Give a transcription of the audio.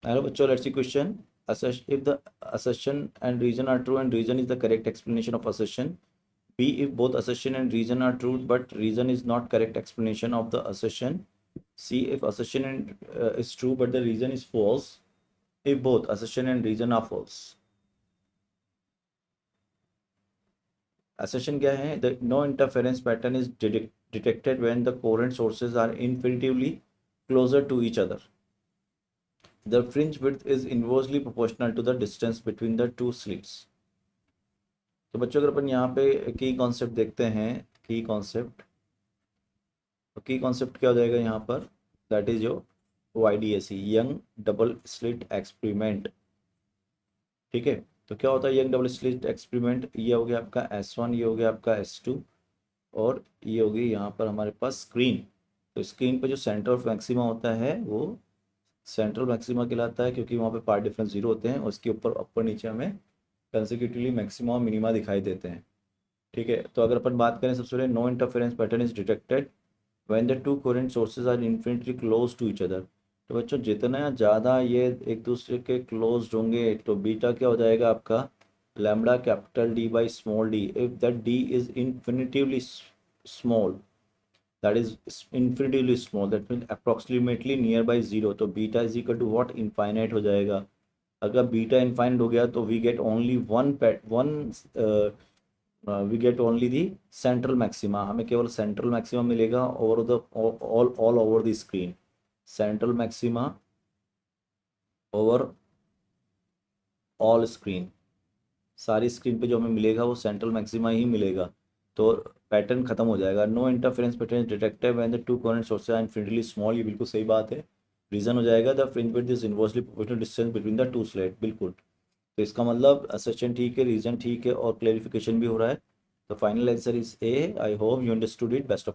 Hello बच्चों, let's see question. If the assertion and reason are true and reason is the correct explanation of assertion. B, if both assertion and reason are true but reason is not correct explanation of the assertion. C, if assertion is true but the reason is false. If both assertion and reason are false. Assertion क्या है? The no interference pattern is detected when the coherent sources are infinitively closer to each other. The fringe width is inversely proportional to the distance between the two slits. तो बच्चों अगर अपन यहाँ पे की concept देखते हैं, की कॉन्सेप्ट, तो की कॉन्सेप्ट क्या हो जाएगा यहाँ पर? दैट इज जो YDSE, young double slit experiment. ठीक है, तो क्या होता है यंग डबल स्लिट एक्सपेरिमेंट? ये हो गया आपका S1, ये हो गया आपका S2, और ये होगी यहाँ पर हमारे पास स्क्रीन. तो स्क्रीन पे जो सेंटर ऑफ मैक्सिमा होता है वो सेंट्रल मैक्सिमा कहलाता है, क्योंकि वहाँ पे पार्ट डिफरेंस जीरो होते हैं और उसके ऊपर नीचे हमें कंसेक्यूटिवली मैक्सिमा और मिनिमा दिखाई देते हैं. ठीक है, तो अगर अपन बात करें सबसे पहले, no interference pattern is detected when the two coherent sources are infinitely close to each other. तो बच्चों जितना ज़्यादा ये एक दूसरे के क्लोज होंगे तो बीटा क्या हो जाएगा आपका? Lambda capital d by small d. If that d is infinitely small, that is infinitely small, that means approximately nearby zero, तो beta is equal to what? Infinite हो जाएगा. अगर बीटा इनफाइनाइट हो गया तो we get only we get only the central maxima. हमें केवल central maxima मिलेगा over the all over the screen. Central maxima over all screen, सारी स्क्रीन पे जो हमें मिलेगा वो सेंट्रल मैक्सिमा ही मिलेगा. तो पैटर्न खत्म हो जाएगा. No interference pattern detected when the two coherent sources are infinitely small. ये बिल्कुल सही बात है. रीजन हो जाएगा the fringe width is inversely proportional distance between the two slit. बिल्कुल. तो इसका मतलब असर्शन ठीक है, रीजन ठीक है और क्लेरिफिकेशन भी हो रहा है. तो final answer is a. I hope you understood it. Best of